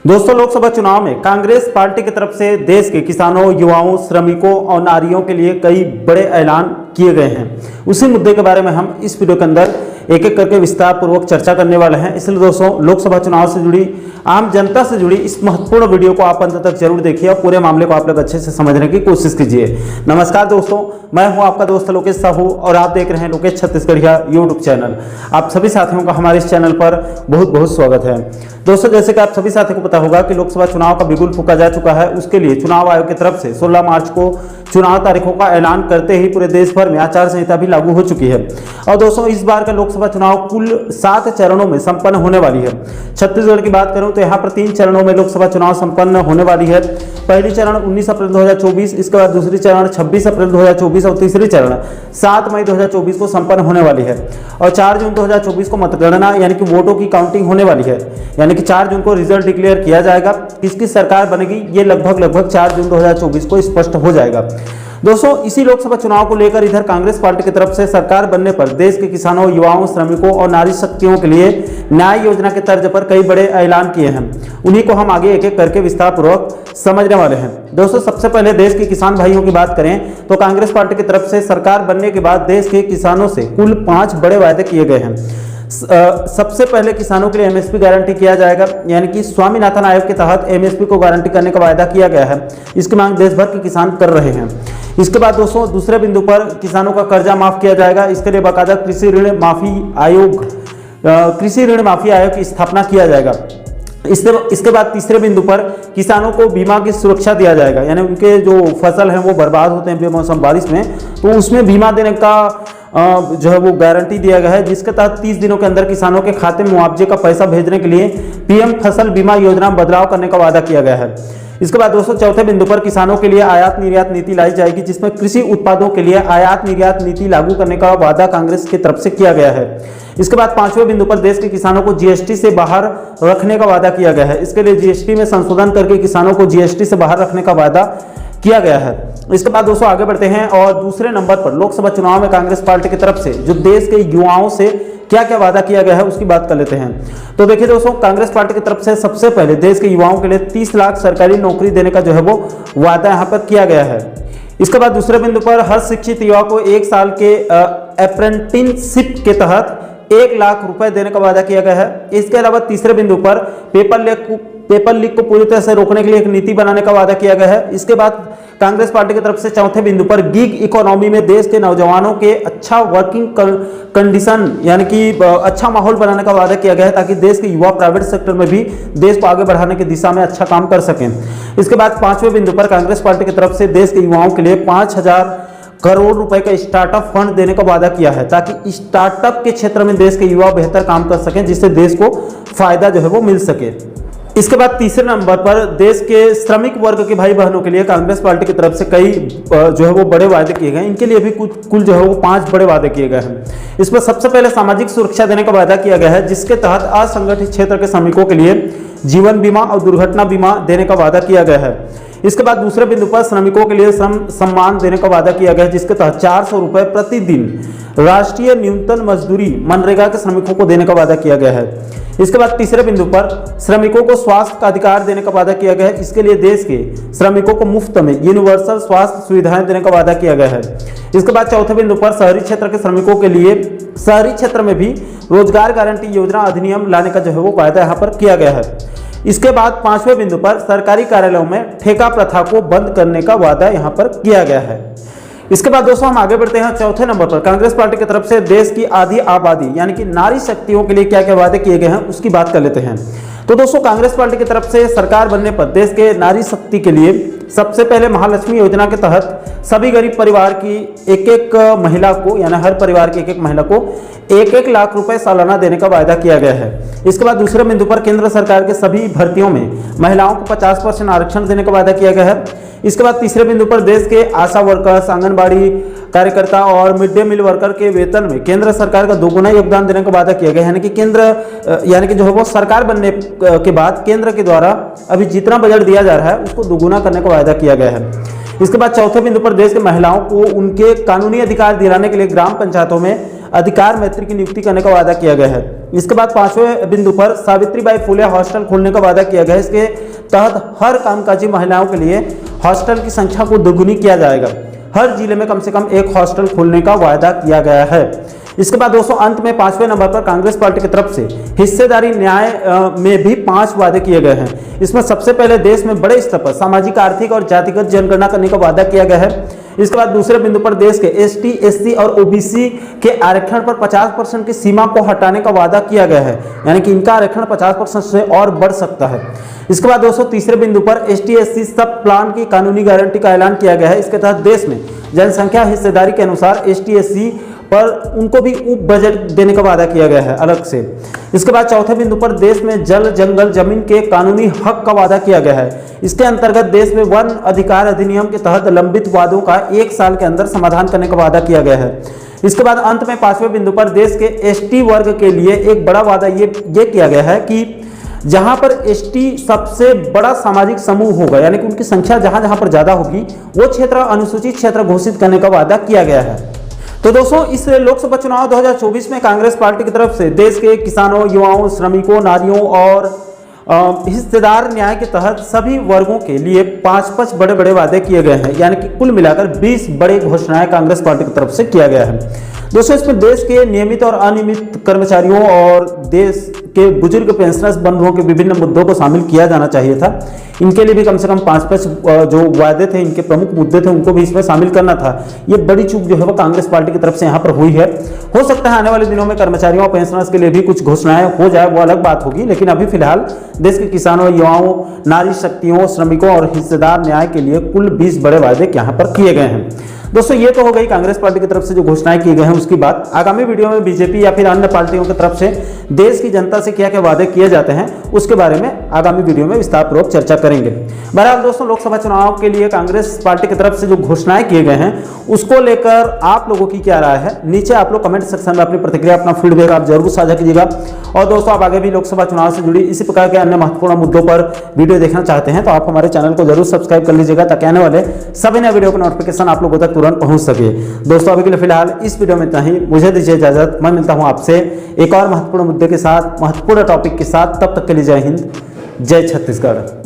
दोस्तों, लोकसभा चुनाव में कांग्रेस पार्टी की तरफ से देश के किसानों, युवाओं, श्रमिकों और नारियों के लिए कई बड़े ऐलान किए गए हैं। उसी मुद्दे के बारे में हम इस वीडियो के अंदर एक एक करके विस्तार पूर्वक चर्चा करने वाले हैं। इसलिए दोस्तों, लोकसभा चुनाव से जुड़ी, आम जनता से जुड़ी इस महत्वपूर्ण वीडियो को आप अंत तक जरूर देखिए और पूरे मामले को आप लोग अच्छे से समझने की कोशिश कीजिए। नमस्कार दोस्तों, मैं हूं आपका दोस्त लोकेश साहू और आप देख रहे हैं लोकेश छत्तीसगढ़िया यूट्यूब चैनल। आप सभी साथियों का हमारे इस चैनल पर बहुत बहुत स्वागत है। दोस्तों, जैसे कि आप सभी साथियों को पता होगा कि लोकसभा चुनाव का बिगुल फूंका जा चुका है। उसके लिए चुनाव आयोग की तरफ से 16 मार्च को चुनाव तारीखों का ऐलान करते ही पूरे देश भर में आचार संहिता भी लागू हो चुकी है। और दोस्तों, इस बार का लोकसभा चुनाव कुल 7 चरणों में संपन्न होने वाली है। छत्तीसगढ़ की बात करूं तो यहाँ पर 3 चरणों में लोकसभा चुनाव संपन्न होने वाली है। पहली चरण 19 अप्रैल 2024, इसके बाद दूसरी चरण 26 अप्रैल 2024 और तीसरी चरण 7 मई 2024 को संपन्न होने वाली है। और 4 जून 2024 को मतगणना यानी कि वोटों की काउंटिंग होने वाली है। यानी कि 4 जून को रिजल्ट डिक्लेयर किया जाएगा। किसकी सरकार बनेगी ये लगभग 4 जून 2024 को स्पष्ट हो जाएगा। दोस्तों, इसी लोकसभा चुनाव को लेकर इधर कांग्रेस पार्टी की तरफ से सरकार बनने पर देश के किसानों, युवाओं, श्रमिकों और नारी शक्तियों के लिए न्याय योजना के तर्ज पर कई बड़े ऐलान किए हैं। उन्हीं को हम आगे एक एक करके विस्तार पूर्वक समझने वाले हैं। दोस्तों, सबसे पहले देश के किसान भाइयों की बात करें तो कांग्रेस पार्टी की तरफ से सरकार बनने के बाद देश के किसानों से कुल 5 बड़े वायदे किए गए हैं। सबसे पहले किसानों के लिए एमएसपी गारंटी किया जाएगा, यानी कि स्वामीनाथन आयोग के तहत एमएसपी को गारंटी करने का वायदा किया गया है। इसकी मांग देश भर के किसान कर रहे हैं। इसके बाद दोस्तों, दूसरे बिंदु पर किसानों का कर्जा माफ किया जाएगा। इसके लिए बाकायदा कृषि ऋण माफी आयोग की स्थापना किया जाएगा। इसके बाद तीसरे बिंदु पर किसानों को बीमा की सुरक्षा दिया जाएगा, यानी उनके जो फसल हैं वो बर्बाद होते हैं बेमौसम बारिश में, तो उसमें बीमा देने का जो है वो गारंटी दिया गया है, जिसके तहत 30 दिनों के अंदर किसानों के खाते में मुआवजे का पैसा भेजने के लिए पीएम फसल बीमा योजना में बदलाव करने का वादा किया गया है। इसके बाद दोस्तों, चौथे बिंदु पर किसानों के लिए आयात निर्यात नीति लाई जाएगी, जिसमें कृषि उत्पादों के लिए आयात निर्यात नीति लागू करने का वादा कांग्रेस की तरफ से किया गया है। इसके बाद 5वें बिंदु पर देश के किसानों को जीएसटी से बाहर रखने का वादा किया गया है। इसके लिए जीएसटी में संशोधन करके किसानों को जीएसटी से बाहर रखने का वादा किया गया है। इसके बाद दोस्तों आगे बढ़ते हैं और दूसरे नंबर पर लोकसभा चुनाव में कांग्रेस पार्टी की तरफ से जो देश के युवाओं से क्या क्या वादा किया गया है उसकी बात कर लेते हैं। तो देखिए दोस्तों, कांग्रेस पार्टी की तरफ से सबसे पहले देश के युवाओं के लिए 30 लाख सरकारी नौकरी देने का जो है वो वादा यहाँ पर किया गया है। इसके बाद दूसरे बिंदु पर हर शिक्षित युवा को 1 साल के अप्रेंटिसशिप के तहत 1 लाख रुपए देने का वादा किया गया है। इसके अलावा तीसरे बिंदु पर पेपर लीक को पूरी तरह से रोकने के लिए एक नीति बनाने का वादा किया गया है। इसके बाद कांग्रेस पार्टी की तरफ से चौथे बिंदु पर गिग इकोनॉमी में देश के नौजवानों के अच्छा वर्किंग कंडीशन यानी कि अच्छा माहौल बनाने का वादा किया गया है, ताकि देश के युवा प्राइवेट सेक्टर में भी देश को आगे बढ़ाने की दिशा में अच्छा काम कर सकें। इसके बाद 5वें बिंदु पर कांग्रेस पार्टी की तरफ से देश के युवाओं के लिए 5000 करोड़ रुपए का स्टार्टअप फंड देने का वादा किया है, ताकि स्टार्टअप के क्षेत्र में देश के युवा बेहतर काम कर सकें, जिससे देश को फायदा जो है वो मिल सके। इसके बाद तीसरे नंबर पर देश के श्रमिक वर्ग के भाई बहनों के लिए कांग्रेस पार्टी की तरफ से कई जो है वो बड़े वादे किए गए। इनके लिए भी कुल जो है वो 5 बड़े वादे किए गए हैं। इसमें सबसे पहले सामाजिक सुरक्षा देने का वादा किया गया है, जिसके तहत असंगठित क्षेत्र के श्रमिकों के लिए जीवन बीमा और दुर्घटना बीमा देने का वादा किया गया है। इसके बाद दूसरे बिंदु पर श्रमिकों के लिए श्रम सम्मान देने का वादा किया गया है, जिसके तहत 400 रुपए प्रतिदिन राष्ट्रीय न्यूनतम मजदूरी मनरेगा के श्रमिकों को देने का वादा किया गया है। इसके बाद तीसरे बिंदु पर श्रमिकों को स्वास्थ्य का अधिकार देने का वादा किया गया है। इसके लिए देश के श्रमिकों को मुफ्त में यूनिवर्सल स्वास्थ्य सुविधाएं देने का वादा किया गया है। इसके बाद चौथे बिंदु पर शहरी क्षेत्र के श्रमिकों के लिए शहरी क्षेत्र में भी रोजगार गारंटी योजना अधिनियम लाने का जो है वो वादा यहाँ पर किया गया है। इसके बाद 5वें बिंदु पर सरकारी कार्यालयों में ठेका प्रथा को बंद करने का वादा यहाँ पर किया गया है। इसके बाद दोस्तों हम आगे बढ़ते हैं चौथे नंबर पर कांग्रेस पार्टी की तरफ से देश की आधी आबादी यानी कि नारी शक्तियों के लिए क्या क्या वादे किए गए हैं उसकी बात कर लेते हैं। तो दोस्तों, कांग्रेस पार्टी की तरफ से सरकार बनने पर देश के नारी शक्ति के लिए सबसे पहले महालक्ष्मी योजना के तहत सभी गरीब परिवार की एक महिला को यानी हर परिवार की एक महिला को 1-1 लाख रुपए सालाना देने का वायदा किया गया है। इसके बाद दूसरे बिंदु पर केंद्र सरकार के सभी भर्तियों में महिलाओं को 50% आरक्षण देने का वादा किया गया है। इसके बाद तीसरे बिंदु पर देश के आशा वर्कर्स, आंगनबाड़ी कार्यकर्ता और मिड डे मील वर्कर के वेतन में केंद्र सरकार का 2 गुना योगदान देने का वादा किया गया है। यानी कि जो है वो सरकार बनने के बाद केंद्र के द्वारा अभी जितना बजट दिया जा रहा है उसको 2 गुना करने का वादा किया गया है। इसके बाद चौथे बिंदु पर देश के महिलाओं को उनके कानूनी अधिकार दिलाने के लिए ग्राम पंचायतों में अधिकार मैत्री की नियुक्ति करने का वादा किया गया है। इसके बाद 5वें बिंदु पर सावित्रीबाई फुले हॉस्टल खोलने का वादा किया गया है। इसके तहत हर कामकाजी महिलाओं के लिए हॉस्टल की संख्या को दोगुनी किया जाएगा। हर जिले में कम से कम एक हॉस्टल खोलने का वादा किया गया है। इसके बाद दोस्तों अंत में 5वें नंबर पर कांग्रेस पार्टी की तरफ से हिस्सेदारी न्याय में भी 5 वादे किए गए हैं। इसमें सबसे पहले देश में बड़े स्तर पर सामाजिक, आर्थिक और जातिगत जनगणना करने का वादा किया गया है। इसके बाद दूसरे बिंदु पर देश के एसटी, एससी और ओबीसी के आरक्षण पर 50% की सीमा को हटाने का वादा किया गया है, यानी कि इनका आरक्षण 50% से और बढ़ सकता है। इसके बाद दोस्तों तीसरे बिंदु पर एसटी, एससी सब प्लान की कानूनी गारंटी का ऐलान किया गया है। इसके तहत देश में जनसंख्या हिस्सेदारी के अनुसार एसटी, एससी पर उनको भी उप बजट देने का वादा किया गया है अलग से। इसके बाद चौथे बिंदु पर देश में जल, जंगल, जमीन के कानूनी हक का वादा किया गया है। इसके अंतर्गत देश में वन अधिकार अधिनियम के तहत लंबित वादों का 1 साल के अंदर समाधान करने का वादा किया गया है। इसके बाद अंत में 5वें बिंदु पर देश के एसटी वर्ग के लिए एक बड़ा वादा ये किया गया है कि जहां पर एसटी सबसे बड़ा सामाजिक समूह होगा, यानी कि उनकी संख्या जहां जहां पर ज्यादा होगी वो क्षेत्र अनुसूचित क्षेत्र घोषित करने का वादा किया गया है। तो दोस्तों इस लोकसभा चुनाव 2024 में कांग्रेस पार्टी की तरफ से देश के किसानों, युवाओं, श्रमिकों, नारियों और हिस्सेदार न्याय के तहत सभी वर्गों के लिए 5 बड़े बड़े वादे किए गए हैं, यानी कि कुल मिलाकर 20 बड़े घोषणाएं कांग्रेस पार्टी की तरफ से किया गया है। दोस्तों इसमें देश के नियमित और अनियमित कर्मचारियों और देश के बुजुर्ग पेंशनर्स बंधुओं के विभिन्न मुद्दों को शामिल किया जाना चाहिए था। इनके लिए भी कम से कम 5 जो वादे थे, इनके प्रमुख मुद्दे थे, उनको भी इसमें शामिल करना था। ये बड़ी चूक जो है वो कांग्रेस पार्टी की तरफ से यहाँ पर हुई है। हो सकता है आने वाले दिनों में कर्मचारियों और पेंशनर्स के लिए भी कुछ घोषणाएं हो जाए, वो अलग बात होगी, लेकिन अभी फिलहाल देश के किसानों, युवाओं, नारी शक्तियों, श्रमिकों और हिस्सेदार न्याय के लिए कुल 20 बड़े वादे यहाँ पर किए गए हैं। दोस्तों ये तो हो गई कांग्रेस पार्टी की तरफ से जो घोषणाएं की गई हैं उसकी बात। आगामी वीडियो में बीजेपी या फिर अन्य पार्टियों की तरफ से देश की जनता से क्या क्या वादे किए जाते हैं उसके बारे में आगामी वीडियो में विस्तार पूर्वक चर्चा करेंगे। बहरहाल दोस्तों लोकसभा चुनाव के लिए कांग्रेस पार्टी की तरफ से जो घोषणाएं किए गए हैं उसको लेकर आप लोगों की क्या राय है, नीचे आप लोग कमेंट सेक्शन में अपनी प्रतिक्रिया, अपना फीडबैक आप जरूर साझा कीजिएगा। और दोस्तों आप आगे भी लोकसभा चुनाव से जुड़ी इसी प्रकार के अन्य महत्वपूर्ण मुद्दों पर वीडियो देखना चाहते हैं तो आप हमारे चैनल को जरूर सब्सक्राइब कर लीजिएगा ताकि आने वाले सभी नए वीडियो का नोटिफिकेशन आप लोगों तक तुरंत पहुंच सके। दोस्तों अभी के लिए फिलहाल इस वीडियो में इतना ही, मुझे दीजिए इजाजत। मैं मिलता हूं आपसे एक और महत्वपूर्ण मुद्दे के साथ, महत्वपूर्ण टॉपिक के साथ। तब तक के लिए जय हिंद, जय छत्तीसगढ़।